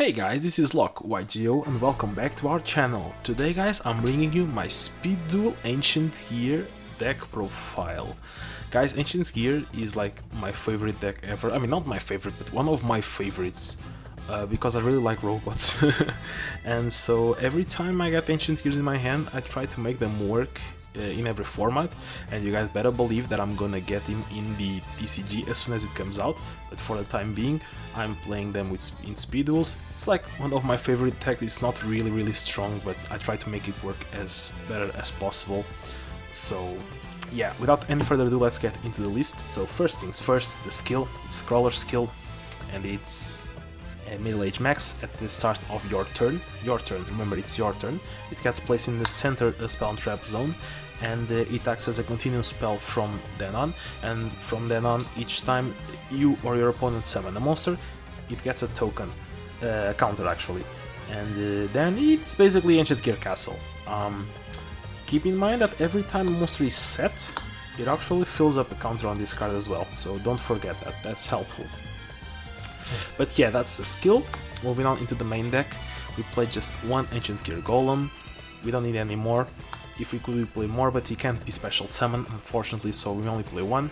Hey guys, this is Lock YGO and welcome back to our channel. Today guys, I'm bringing you my Speed Duel Ancient Gear deck profile. Guys, Ancient Gear is like my favorite deck ever. I mean, not my favorite, but one of my favorites. Because I really like robots. And so every time I get Ancient Gears in my hand, I try to make them work in every format, and you guys better believe that I'm gonna get him in the TCG as soon as it comes out, but for the time being I'm playing them in speed duels. It's like one of my favorite decks. It's not really strong, but I try to make it work as better as possible. So yeah, without any further ado, let's get into the list. So first things first, the skill. It's Crawler skill, and it's a middle age max at the start of your turn. Remember, it's your turn. It gets placed in the center spell and trap zone, and it acts as a continuous spell from then on, and from then on, each time you or your opponent summon a monster, it gets a token, counter actually, and then it's basically Ancient Gear Castle. Keep in mind that every time a monster is set, it actually fills up a counter on this card as well, so don't forget that, that's helpful. But yeah, that's the skill. Moving on into the main deck, we play just one Ancient Gear Golem. We don't need any more. If we could, we play more, but he can't be special summoned, unfortunately, so we only play one.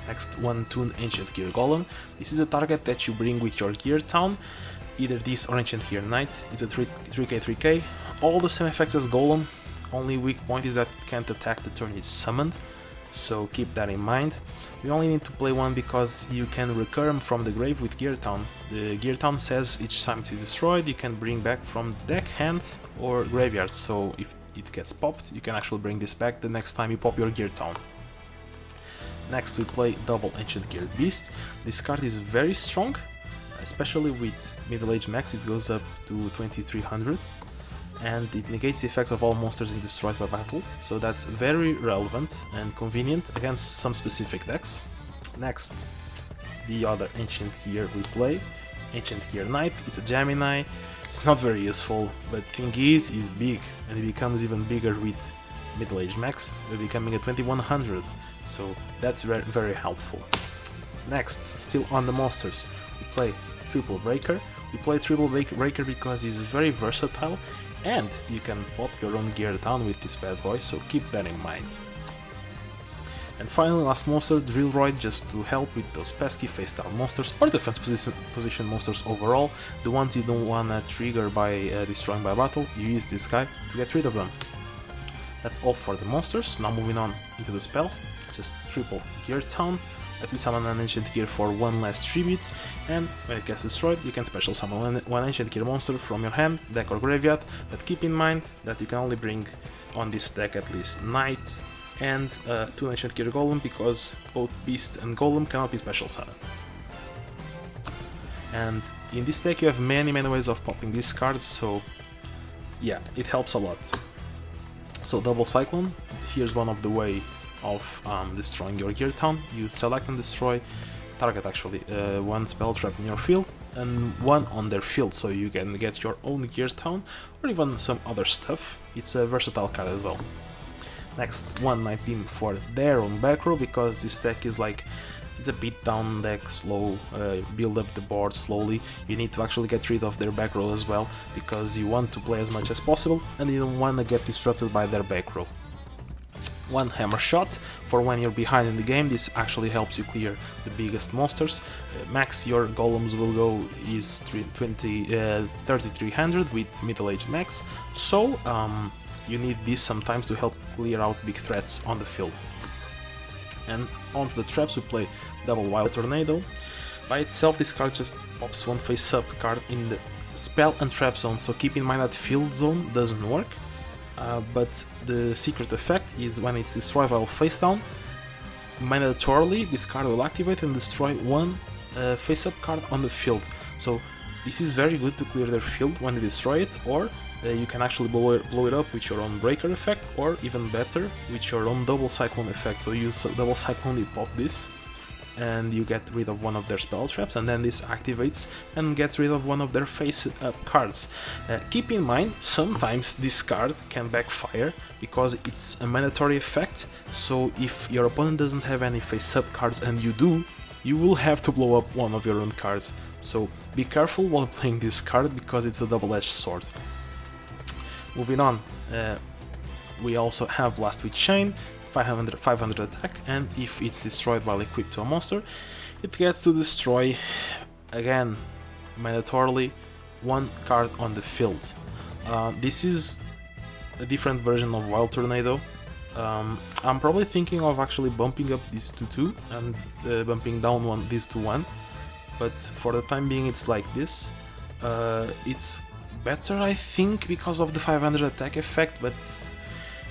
Next, one tuned Ancient Gear Golem. This is a target that you bring with your Gear Town, either this or Ancient Gear Knight. It's a 3k. All the same effects as Golem, only weak point is that it can't attack the turn it's summoned, so keep that in mind. We only need to play one because you can recur him from the grave with Gear Town. The Gear Town says each time it is destroyed, you can bring back from deck, hand or graveyard, so if it gets popped, you can actually bring this back the next time you pop your Gear Town. Next we play double Ancient Gear Beast. This card is very strong, especially with Middle Age Max. It goes up to 2300, and it negates the effects of all monsters and destroys by battle, so that's very relevant and convenient against some specific decks. Next, the other Ancient Gear we play, Ancient Gear Knight. It's a Gemini. It's not very useful, but thing is, he's big, and he becomes even bigger with Middle Age Max, becoming a 2100, so that's very helpful. Next, still on the monsters, we play Triple Breaker. We play Triple Breaker because he's very versatile, and you can pop your own Gear Town with this bad boy, so keep that in mind. And finally, last monster, Drillroid, just to help with those pesky face-down monsters, or defense position monsters overall, the ones you don't wanna trigger by destroying by battle, you use this guy to get rid of them. That's all for the monsters. Now moving on into the spells, just triple Gear Town. Let's summon an Ancient Gear for one last tribute, and when it gets destroyed, you can special summon one Ancient Gear monster from your hand, deck or graveyard, but keep in mind that you can only bring on this deck at least Knight and two Ancient Gear Golem, because both Beast and Golem cannot be special summoned. And in this deck you have many ways of popping these cards, so yeah, it helps a lot. So double Cyclone, here's one of the ways of destroying your Gear Town. You select and destroy target actually one spell trap in your field and one on their field, so you can get your own Gear Town or even some other stuff. It's a versatile card as well. Next, one Night Beam for their own back row, because this deck is like, it's a beat down deck, slow, build up the board slowly. You need to actually get rid of their back row as well, because you want to play as much as possible and you don't want to get disrupted by their back row. One Hammer Shot for when you're behind in the game. This actually helps you clear the biggest monsters. Max your Golems will go is 3300 with Middle Age Max, so you need this sometimes to help clear out big threats on the field. And onto the traps, we play double Wild Tornado. By itself, this card just pops one face-up card in the spell and trap zone, so keep in mind that field zone doesn't work. But the secret effect is when it's destroyed while face down, mandatorily this card will activate and destroy one face-up card on the field. So this is very good to clear their field when they destroy it, or you can actually blow it up with your own Breaker effect, or even better, with your own Double Cyclone effect. So you use Double Cyclone, you pop this, and you get rid of one of their spell traps, and then this activates and gets rid of one of their face-up cards. Keep in mind, sometimes this card can backfire because it's a mandatory effect, so if your opponent doesn't have any face-up cards and you do, you will have to blow up one of your own cards. So be careful while playing this card because it's a double-edged sword. Moving on, we also have Blast with Chain, 500 attack, and if it's destroyed while equipped to a monster, it gets to destroy, again, mandatorily, one card on the field. This is a different version of Wild Tornado. I'm probably thinking of actually bumping up this to 2 and bumping down this to 1, but for the time being it's like this. It's better, I think, because of the 500 attack effect, but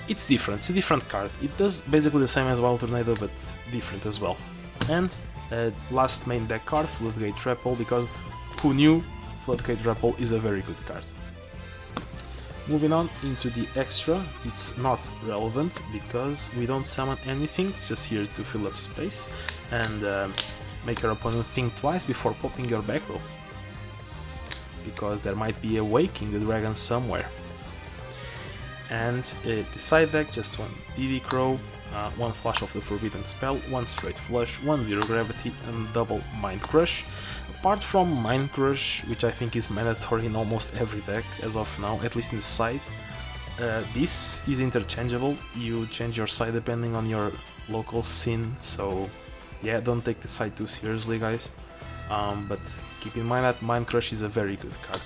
it's different. It's a different card. It does basically the same as Wild Tornado, but different as well. And last main deck card, Floodgate Repel, because who knew Floodgate Repel is a very good card. Moving on into the extra, it's not relevant because we don't summon anything, it's just here to fill up space and make your opponent think twice before popping your back row, because there might be a Waking the Dragon somewhere. And the side deck, just one DD Crow, one Flash of the Forbidden Spell, one Straight Flush, one Zero Gravity, and double Mind Crush. Apart from Mind Crush, which I think is mandatory in almost every deck as of now, at least in the side, this is interchangeable. You change your side depending on your local scene, so yeah, don't take the side too seriously, guys. But keep in mind that Mind Crush is a very good card.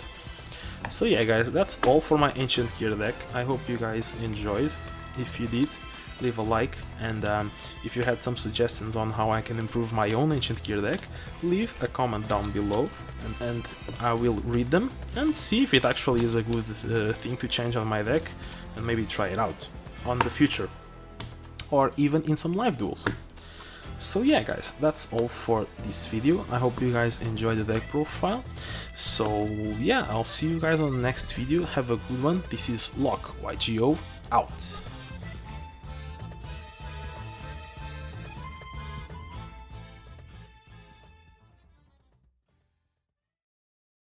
So yeah, guys, that's all for my Ancient Gear deck. I hope you guys enjoyed. If you did, leave a like, and if you had some suggestions on how I can improve my own Ancient Gear deck, leave a comment down below, and I will read them and see if it actually is a good thing to change on my deck, and maybe try it out on the future, or even in some live duels. So yeah, guys, that's all for this video. I hope you guys enjoyed the deck profile. So yeah, I'll see you guys on the next video. Have a good one. This is Lock YGO out.